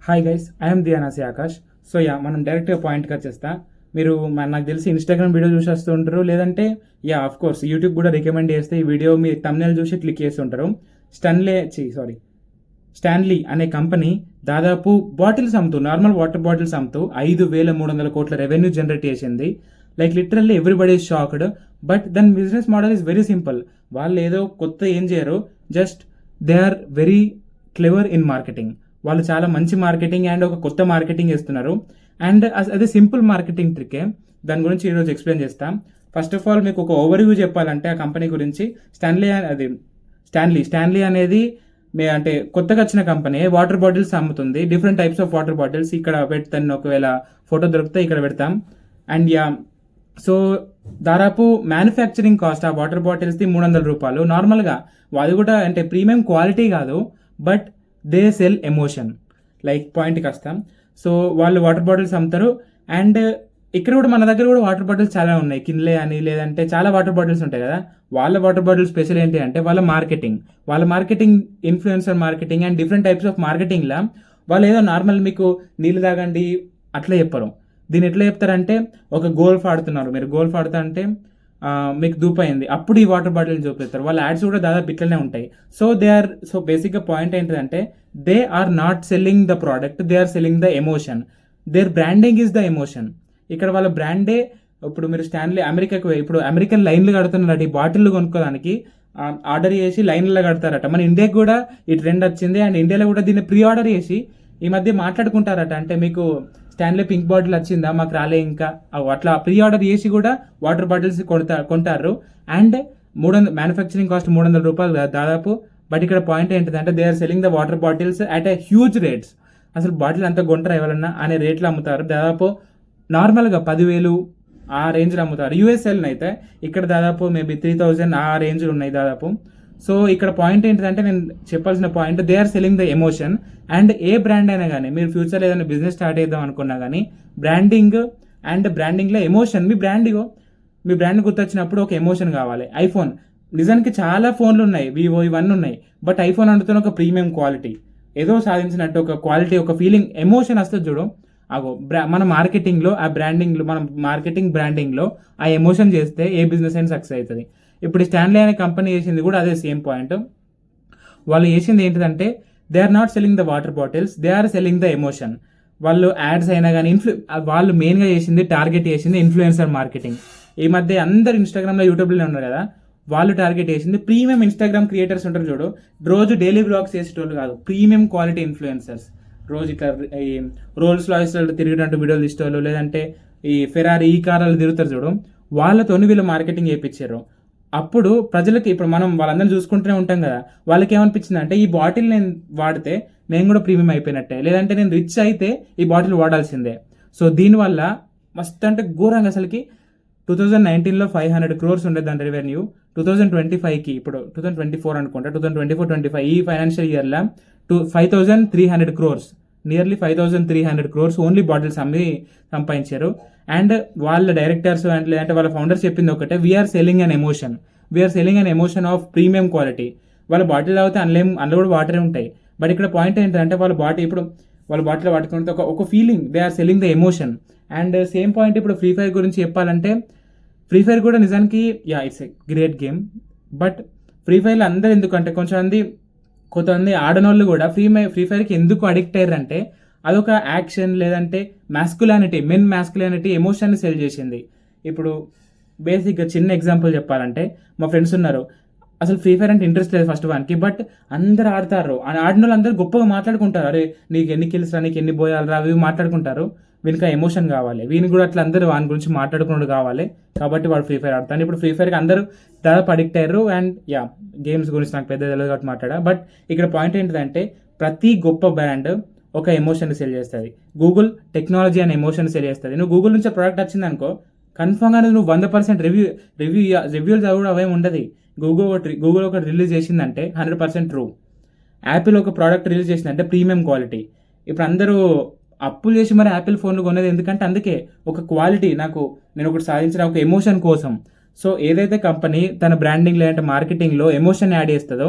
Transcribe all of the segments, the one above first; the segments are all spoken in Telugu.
హాయ్ గైస్, ఐఎమ్ దియానాసి ఆకాష్. సో మనం డైరెక్ట్గా పాయింట్కి వచ్చేస్తా. మీరు నాకు తెలిసి ఇన్స్టాగ్రామ్ వీడియో చూసి వస్తుంటారు, లేదంటే ఆఫ్ కోర్స్ యూట్యూబ్ కూడా రికమెండ్ చేస్తే ఈ వీడియో మీ thumbnail చూసి క్లిక్ చేస్తుంటారు. స్టాన్లీ అనే కంపెనీ దాదాపు బాటిల్స్ అమ్ముతూ, నార్మల్ వాటర్ బాటిల్స్ అమ్ముతూ 5,300 కోట్ల రెవెన్యూ జనరేట్ చేసింది. Like literally everybody is shocked. But దాని business model is very simple. వాళ్ళు ఏదో కొత్త ఏం చేయరు, just they are very clever in marketing. వాళ్ళు చాలా మంచి మార్కెటింగ్ అండ్ ఒక కొత్త మార్కెటింగ్ చేస్తున్నారు. అండ్ అదే సింపుల్ మార్కెటింగ్ ట్రికే. దాని గురించి ఈరోజు ఎక్స్ప్లెయిన్ చేస్తాం. ఫస్ట్ ఆఫ్ ఆల్ మీకు ఒక ఓవర్వ్యూ చెప్పాలంటే ఆ కంపెనీ గురించి, స్టాన్లీ అనేది అంటే కొత్తగా వచ్చిన కంపెనీ. వాటర్ బాటిల్స్ అమ్ముతుంది, different types of water bottles. ఇక్కడ పెడతాను, ఒకవేళ ఫోటో దొరికితే ఇక్కడ పెడతాం. అండ్ సో దాదాపు మ్యానుఫ్యాక్చరింగ్ కాస్ట్ ఆ వాటర్ బాటిల్స్ది 300 రూపాయలు. నార్మల్గా అది కూడా అంటే ప్రీమియం క్వాలిటీ కాదు, but they sell emotion. Like పాయింట్కి వస్తాం. సో వాళ్ళు వాటర్ బాటిల్స్ అమ్ముతారు. అండ్ ఇక్కడ కూడా మన దగ్గర కూడా వాటర్ బాటిల్స్ చాలా ఉన్నాయి, కిన్లే అని, లేదంటే చాలా వాటర్ బాటిల్స్ ఉంటాయి కదా. వాళ్ళ వాటర్ బాటిల్ స్పెషల్ ఏంటి అంటే వాళ్ళ marketing influencer marketing and different types of మార్కెటింగ్లా వాళ్ళు ఏదో నార్మల్ మీకు నీళ్ళు తాగండి అట్లా చెప్పరు. దీన్ని ఎట్లా చెప్తారంటే, ఒక గోల్ఫ్ ఆడుతున్నారు మీరు, గోల్ఫ్ ఆడుతా అంటే మీకు దూపైంది, అప్పుడు ఈ వాటర్ బాటిల్ చూపిస్తారు. వాళ్ళ యాడ్స్ కూడా దాదాపు ఇట్లనే ఉంటాయి. సో బేసిక్గా పాయింట్ ఏంటంటే, they are not selling the product, they are selling the emotion. Their branding is the emotion. ఇక్కడ వాళ్ళ బ్రాండే. ఇప్పుడు మీరు స్టాన్లీ అమెరికాకు ఇప్పుడు అమెరికన్ లైన్లు కడుతున్నారట ఈ బాటిల్ కొనుక్కోడానికి. ఆర్డర్ చేసి లైన్లలో కడతారట. మన ఇండియాకి కూడా ఈ ట్రెండ్ వచ్చింది. అండ్ ఇండియాలో కూడా దీన్ని ప్రీ ఆర్డర్ చేసి ఈ మధ్య మాట్లాడుకుంటారట. అంటే మీకు స్టాన్లీ పింక్ బాటిల్ వచ్చిందా, మాకు రాలే ఇంకా, అట్లా ప్రీ ఆర్డర్ చేసి కూడా వాటర్ బాటిల్స్ కొంటారు. అండ్ మ్యానుఫ్యాక్చరింగ్ కాస్ట్ 300 రూపాయలు దాదాపు. బట్ ఇక్కడ పాయింట్ ఏంటంటే, they are selling the water bottles at a huge rates. అసలు బాటిల్ అంతా కొంటారా ఎవరన్నా అనే రేట్లు అమ్ముతారు. దాదాపు నార్మల్గా 10,000 ఆ రేంజ్లో అమ్ముతారు. యూఎస్ఎల్ అయితే ఇక్కడ దాదాపు మేబీ 3,000 ఆ రేంజ్లు ఉన్నాయి దాదాపు. సో ఇక్కడ పాయింట్ ఏంటంటే, నేను చెప్పాల్సిన point, they are selling the emotion. And ఏ బ్రాండ్ అయినా కానీ మీరు ఫ్యూచర్లో ఏదైనా బిజినెస్ స్టార్ట్ చేద్దాం అనుకున్నా కానీ బ్రాండింగ్లో ఎమోషన్, మీ బ్రాండ్ గుర్తొచ్చినప్పుడు ఒక ఎమోషన్ కావాలి. ఐఫోన్ నిజానికి చాలా ఫోన్లు ఉన్నాయి, వివో ఇవన్నీ ఉన్నాయి. బట్ ఐఫోన్ అంటున్న ఒక ప్రీమియం క్వాలిటీ, ఏదో సాధించినట్టు ఒక క్వాలిటీ, ఒక ఫీలింగ్, ఎమోషన్ వస్తుంది చూడు. మన మార్కెటింగ్లో ఆ బ్రాండింగ్లో, మన బ్రాండింగ్లో ఆ ఎమోషన్ చేస్తే ఏ బిజినెస్ అయినా సక్సెస్ అవుతుంది. ఇప్పుడు స్టాన్లీ అనే కంపెనీ చేసింది కూడా అదే సేమ్ పాయింట్. వాళ్ళు చేసింది ఏంటిదంటే, they are not selling the water bottles, they are selling the emotion. వాళ్ళు యాడ్స్ అయినా కానీ వాళ్ళు మెయిన్గా టార్గెట్ చేసింది ఇన్ఫ్లుయెన్సర్ మార్కెటింగ్. ఈ మధ్య అందరు ఇన్స్టాగ్రామ్లో, యూట్యూబ్లో ఉన్నారు కదా, వాళ్ళు టార్గెట్ చేసింది ప్రీమియం ఇన్స్టాగ్రామ్ క్రియేటర్స్ ఉంటారు చూడు, రోజు డైలీ బ్లాగ్స్ చేసేటోళ్ళు కాదు, ప్రీమియం క్వాలిటీ ఇన్ఫ్లుయెన్సర్స్. రోజు ఇట్లా ఈ రోల్స్ రాయ్స్లో తిరిగినట్టు వీడియోలు తీసేవాళ్ళు, లేదంటే ఈ ఫెరారీ ఈ కార్లు తిరుగుతారు చూడు, వాళ్ళతోని వీళ్ళు మార్కెటింగ్ చేయించారు. అప్పుడు ప్రజలకి, ఇప్పుడు మనం వాళ్ళందరినీ చూసుకుంటూనే ఉంటాం కదా, వాళ్ళకి ఏమనిపించింది అంటే, ఈ బాటిల్ నేను వాడితే నేను కూడా ప్రీమియం అయిపోయినట్టే, లేదంటే నేను రిచ్ అయితే ఈ బాటిల్ వాడాల్సిందే. సో దీనివల్ల మస్తు అంటే ఘోరంగా, అసలుకి 2019లో 500 crores ఉండేది దాని రెవెన్యూ. 2025కి, ఇప్పుడు 2024 అనుకుంటా, 2024-25 ఈ ఫైనాన్షియల్ ఇయర్లో 5,300 crores, nearly 5,300 crores only bottles అమ్మి సంపాదించారు. అండ్ వాళ్ళ డైరెక్టర్స్ అండ్ లేదంటే వాళ్ళ ఫౌండర్స్ చెప్పింది ఒకటే, we are selling an emotion of premium quality. వాళ్ళ బాటిల్ తాగితే అందులో కూడా వాటరే ఉంటాయి. బట్ ఇక్కడ పాయింట్ ఏంటంటే, వాళ్ళ బాటిల్ వాడుకుంటే ఒక feeling, they are selling the emotion. And same point ఇప్పుడు ఫ్రీ ఫైర్ గురించి చెప్పాలంటే, ఫ్రీ ఫైర్ కూడా నిజానికి it's a great game. But free ఫైర్లో అందరు ఎందుకంటే, కొంతమంది ఆడనోళ్ళు కూడా ఫ్రీ ఫైర్కి ఎందుకు అడిక్ట్ అయ్యారంటే, అదొక యాక్షన్, లేదంటే మెన్ మ్యాస్కులానిటీ ఎమోషన్ని సెల్ చేసింది. ఇప్పుడు బేసిక్గా చిన్న ఎగ్జాంపుల్ చెప్పాలంటే, మా ఫ్రెండ్స్ ఉన్నారు, అసలు ఫ్రీ ఫైర్ అంటే ఇంట్రెస్ట్ లేదు ఫస్ట్ వానికి, బట్ అందరు ఆడతారు. ఆడిన వాళ్ళు అందరూ గొప్పగా మాట్లాడుకుంటారు, అరే నీకు ఎన్ని కిల్స్ రా, నీకు ఎన్ని బోయాలు రా, అవి మాట్లాడుకుంటారు. వీనికి ఆ ఎమోషన్ కావాలి, వీనికి కూడా అట్లా అందరూ వాని గురించి మాట్లాడుకున్నాడు కావాలి, కాబట్టి వాడు ఫ్రీ ఫైర్ ఆడతాను. ఇప్పుడు ఫ్రీ ఫైర్కి అందరూ దాదాపు అడిక్ట్ అయ్యారు. అండ్ గేమ్స్ గురించి నాకు పెద్ద తెలియదు కాబట్టి మాట్లాడా. బట్ ఇక్కడ పాయింట్ ఏంటిదంటే, ప్రతి గొప్ప బ్రాండ్ ఒక ఎమోషన్ సెల్ చేస్తుంది. గూగుల్ టెక్నాలజీ అనే ఎమోషన్ సెల్ చేస్తుంది. నువ్వు గూగుల్ నుంచి ప్రోడక్ట్ వచ్చింది అనుకో, కన్ఫర్మ్గా నువ్వు 100% రివ్యూలు చదవడం అవేమి ఉండదు. గూగుల్ ఒకటి రిలీజ్ చేసిందంటే 100% ట్రూ. యాపిల్ ఒక ప్రోడక్ట్ రిలీజ్ చేసిందంటే ప్రీమియం క్వాలిటీ. ఇప్పుడు అందరూ అప్పులు చేసి మరి యాపిల్ ఫోన్లు కొనేది ఎందుకంటే, అందుకే ఒక క్వాలిటీ, నేను ఒకటి సాధించిన ఒక ఎమోషన్ కోసం. సో ఏదైతే కంపెనీ తన బ్రాండింగ్ లేదంటే మార్కెటింగ్లో ఎమోషన్ యాడ్ చేస్తుందో,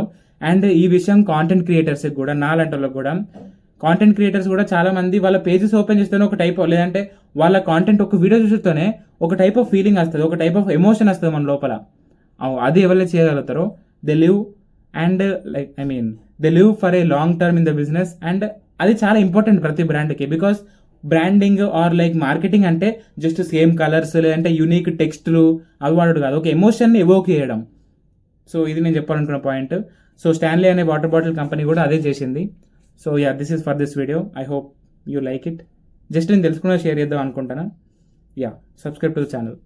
అండ్ ఈ విషయం కాంటెంట్ క్రియేటర్స్కి కూడా, నాలాంటి వాళ్ళకి కూడా కాంటెంట్ క్రియేటర్స్ కూడా చాలా మంది వాళ్ళ పేజెస్ ఓపెన్ చేస్తేనే ఒక టైప్, లేదంటే వాళ్ళ కాంటెంట్ ఒక వీడియో చూస్తూనే ఒక టైప్ ఆఫ్ ఫీలింగ్ వస్తుంది, ఒక టైప్ ఆఫ్ ఎమోషన్ వస్తుంది మన లోపల. అది ఎవరైతే చేయగలుగుతారో they live and like they live for a long term in the business. And అది చాలా ఇంపార్టెంట్ ప్రతి బ్రాండ్కి, because branding are like marketing అంటే జస్ట్ సేమ్ కలర్స్ లేదంటే యూనిక్ టెక్స్ట్లు అవి వాడడు కాదు, ఒక ఎమోషన్ని ఎవోక్ చేయడం. సో ఇది నేను చెప్పాలనుకున్న పాయింట్. సో స్టాన్లీ అనే వాటర్ బాటిల్ కంపెనీ కూడా అదే చేసింది. So yeah, this is for this video. I hope you like it. Just నేను తెలుసుకున్నా షేర్ చేద్దాం అనుకుంటాను. Yeah, subscribe to the channel.